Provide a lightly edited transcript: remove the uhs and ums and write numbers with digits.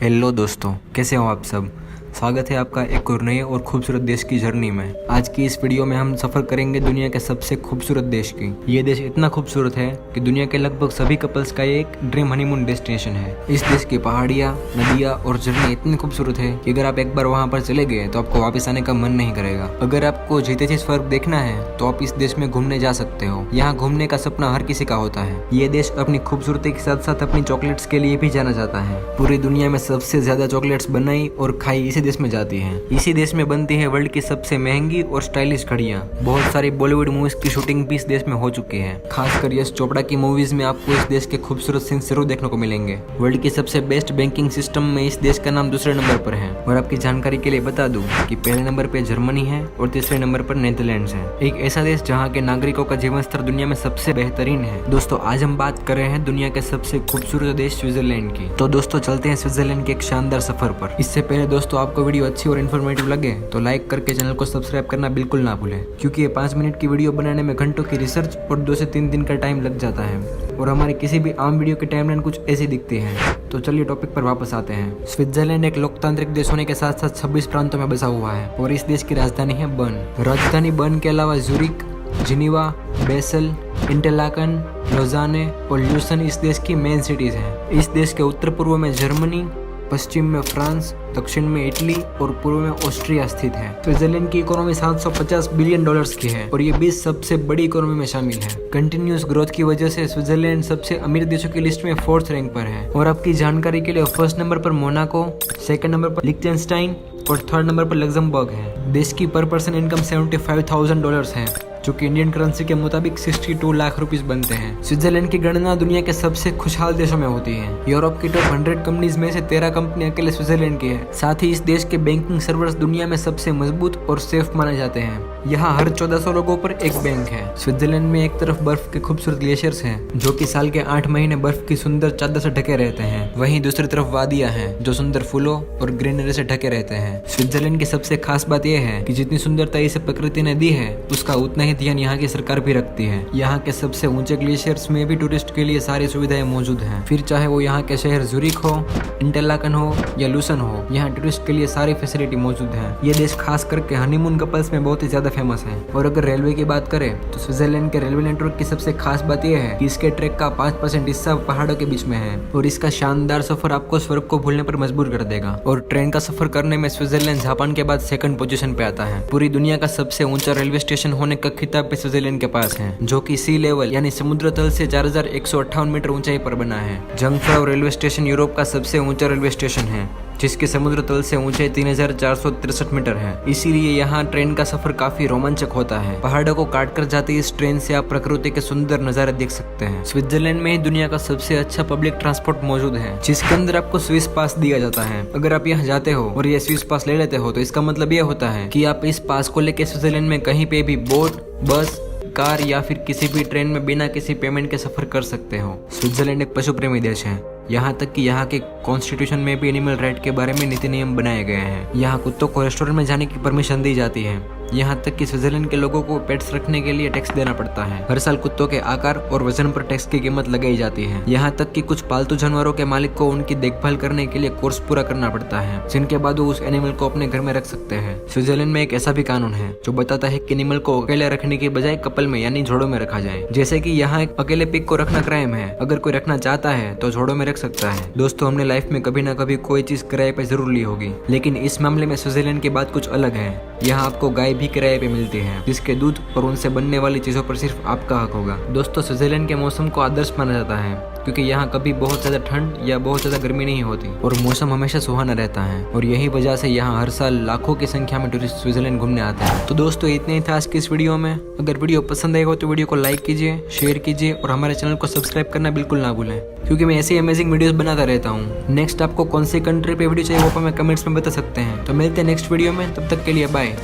Hello दोस्तों, कैसे हो आप सब। स्वागत है आपका एक और नए और खूबसूरत देश की जर्नी में। आज की इस वीडियो में हम सफ़र करेंगे दुनिया के सबसे खूबसूरत देश की। ये देश इतना खूबसूरत है कि दुनिया के लगभग सभी कपल्स का एक ड्रीम हनीमून डेस्टिनेशन है। इस देश की पहाड़ियाँ, नदियाँ और झरने इतनी खूबसूरत है कि अगर आप एक बार वहाँ पर चले गए तो आपको वापस आने का मन नहीं करेगा। अगर आपको जीते जी स्वर्ग देखना है तो आप इस देश में घूमने जा सकते हो। यहाँ घूमने का सपना हर किसी का होता है। ये देश अपनी खूबसूरती के साथ साथ अपनी चॉकलेट्स के लिए भी जाना जाता है। पूरी दुनिया में सबसे ज्यादा चॉकलेट्स बनाई और खाई इसी देश में जाती हैं। इसी देश में बनती है वर्ल्ड की सबसे महंगी और स्टाइलिश घड़ियां। बहुत सारी बॉलीवुड मूवीज की शूटिंग भी इस देश में हो चुकी है। खासकर यश चोपड़ा की मूवीज में आपको इस देश के खूबसूरत सीन जरूर देखने को मिलेंगे। वर्ल्ड की सबसे बेस्ट बैंकिंग सिस्टम में इस देश का नाम दूसरे नंबर पर है। और आपकी जानकारी के लिए बता दूं कि पहले नंबर पे जर्मनी है और तीसरे नंबर पर नेदरलैंड्स है। एक ऐसा देश जहाँ के नागरिकों का जीवन स्तर दुनिया में सबसे बेहतरीन है। दोस्तों, आज हम बात कर रहे हैं दुनिया के सबसे खूबसूरत देश स्विट्जरलैंड की। तो दोस्तों, चलते हैं स्विट्जरलैंड के एक शानदार सफर पर। इससे पहले दोस्तों, आपको वीडियो अच्छी और इन्फॉर्मेटिव लगे तो लाइक करके चैनल को सब्सक्राइब करना बिल्कुल ना भूलें, क्योंकि ये 5 मिनट की वीडियो बनाने में घंटों की रिसर्च और 2 से 3 दिन का टाइम लग जाता है और हमारी किसी भी आम वीडियो की टाइमलाइन कुछ ऐसी दिखती है। तो चलिए टॉपिक पर वापस आते हैं। स्विट्जरलैंड एक लोकतांत्रिक देश होने के साथ साथ 26 प्रांतों में बसा हुआ है और इस देश की राजधानी है बर्न। राजधानी बर्न के अलावा ज़ुरिक, जिनीवा, बेसल, इंटरलाकन, लोजाने और ल्यूसन इस देश की मेन सिटीज हैं। इस देश के उत्तर पूर्व में जर्मनी, पश्चिम में फ्रांस, दक्षिण में इटली और पूर्व में ऑस्ट्रिया स्थित है। स्विट्जरलैंड की इकोनॉमी 750 बिलियन डॉलर्स की है और ये 20 सबसे बड़ी इकोनॉमी में शामिल है। कंटिन्यूस ग्रोथ की वजह से स्विट्जरलैंड सबसे अमीर देशों की लिस्ट में 4th रैंक पर है। और आपकी जानकारी के लिए फर्स्ट नंबर पर मोनाको, सेकंड नंबर पर लिechtenstein और थर्ड नंबर पर लग्जमबर्ग है। देश की पर पर्सन इनकम $75,000 है, जो कि इंडियन करेंसी के मुताबिक 62 लाख रुपीस बनते हैं। स्विट्जरलैंड की गणना दुनिया के सबसे खुशहाल देशों में होती है। यूरोप की टॉप 100 कंपनीज में से 13 कंपनी अकेले स्विट्जरलैंड की है। साथ ही इस देश के बैंकिंग सर्वर्स दुनिया में सबसे मजबूत और सेफ माने जाते हैं। यहाँ हर 1400 लोगों पर एक बैंक है। स्विट्जरलैंड में एक तरफ बर्फ के खूबसूरत ग्लेशियर्स हैं, जो कि साल के 8 महीने बर्फ की सुंदर चादर से ढके रहते हैं। वहीं दूसरी तरफ वादियां हैं, जो सुंदर फूलों और ग्रीनरी से ढके रहते हैं। स्विट्जरलैंड की सबसे खास बात यह है कि जितनी सुंदरता इसे प्रकृति ने दी है, उसका उतना ही ध्यान यहाँ की सरकार भी रखती है। यहाँ के सबसे ऊंचे ग्लेशियर्स में भी टूरिस्ट के लिए सारी सुविधाएं मौजूद हैं। फिर चाहे वो यहाँ के शहर ज़ुरिक हो, इंटरलाकन हो या लूसन हो, यहाँ टूरिस्ट के लिए सारी फैसिलिटी मौजूद है। ये देश खास करके हनीमून कपल्स में बहुत ही ज्यादा फेमस है। और अगर रेलवे की बात करें तो स्विट्जरलैंड के रेलवे नेटवर्क की सबसे खास बात यह है कि इसके ट्रैक का 5% हिस्सा पहाड़ों के बीच में है और इसका शानदार सफर आपको स्वर्ग को भूलने पर मजबूर कर देगा। और ट्रेन का सफर करने में स्विट्जरलैंड जापान के बाद 2nd पोजीशन पे आता है। पूरी दुनिया का सबसे ऊंचा रेलवे स्टेशन होने का खिताब भी स्विट्जरलैंड के पास है, जो कि सी लेवल यानी समुद्र तल से 4158 मीटर ऊंचाई पर बना है। जंगफ्राउ रेलवे स्टेशन यूरोप का सबसे ऊंचा रेलवे स्टेशन है, जिसके समुद्र तल से ऊंचाई 3463 मीटर है। इसीलिए यहाँ ट्रेन का सफर काफी रोमांचक होता है। पहाड़ों को काट कर जाती इस ट्रेन से आप प्रकृति के सुंदर नजारे देख सकते हैं। स्विट्जरलैंड में ही दुनिया का सबसे अच्छा पब्लिक ट्रांसपोर्ट मौजूद है, जिसके अंदर आपको स्विस पास दिया जाता है। अगर आप यहाँ जाते हो और ये स्विस पास ले लेते हो तो इसका मतलब ये होता है कि आप इस पास को लेकर स्विट्जरलैंड में कहीं पे भी बोट, बस, कार या फिर किसी भी ट्रेन में बिना किसी पेमेंट के सफर कर सकते हो। स्विट्जरलैंड एक पशु प्रेमी देश है। यहाँ तक कि यहाँ के कॉन्स्टिट्यूशन में भी एनिमल राइट के बारे में नीति नियम बनाए गए हैं। यहाँ कुत्तों को रेस्टोरेंट में जाने की परमिशन दी जाती है। यहाँ तक कि स्विट्जरलैंड के लोगों को पेट्स रखने के लिए टैक्स देना पड़ता है। हर साल कुत्तों के आकार और वजन पर टैक्स की कीमत लगाई जाती है। यहाँ तक कि कुछ पालतू जानवरों के मालिक को उनकी देखभाल करने के लिए कोर्स पूरा करना पड़ता है, जिनके बाद वो उस एनिमल को अपने घर में रख सकते हैं। स्विट्जरलैंड में एक ऐसा भी कानून है जो बताता है कि एनिमल को अकेले रखने की बजाय कपल में यानी जोड़ों में रखा जाए। जैसे कि यहाँ एक अकेले पिग को रखना क्राइम है, अगर कोई रखना चाहता है तो जोड़ों में रख सकता है। दोस्तों, हमने लाइफ में कभी ना कभी कोई चीज किराए पे जरूर ली होगी, लेकिन इस मामले में स्विट्जरलैंड की बात कुछ अलग है। यहाँ आपको गाय भी किराए पे मिलती है, जिसके दूध और उनसे बनने वाली चीजों पर सिर्फ आपका हक होगा। दोस्तों, स्विट्जरलैंड के मौसम को आदर्श माना जाता है, क्योंकि यहाँ कभी बहुत ज्यादा ठंड या बहुत ज्यादा गर्मी नहीं होती और मौसम हमेशा सुहाना रहता है। और यही वजह से यहाँ हर साल लाखों की संख्या में टूरिस्ट स्विट्जरलैंड घूमने आते हैं। तो दोस्तों, इतने ही था आज की इस वीडियो में। अगर वीडियो पसंद आएगा तो वीडियो को लाइक कीजिए, शेयर कीजिए और हमारे चैनल को सब्सक्राइब करना बिल्कुल ना भूलें, क्योंकि मैं ऐसी अमेजिंग वीडियोस बनाता रहता हूँ। नेक्स्ट आपको कौन सी कंट्री पे वीडियो चाहिए वो आप हमें कमेंट्स में बता सकते हैं। तो मिलते हैं नेक्स्ट वीडियो में, तब तक के लिए बाय।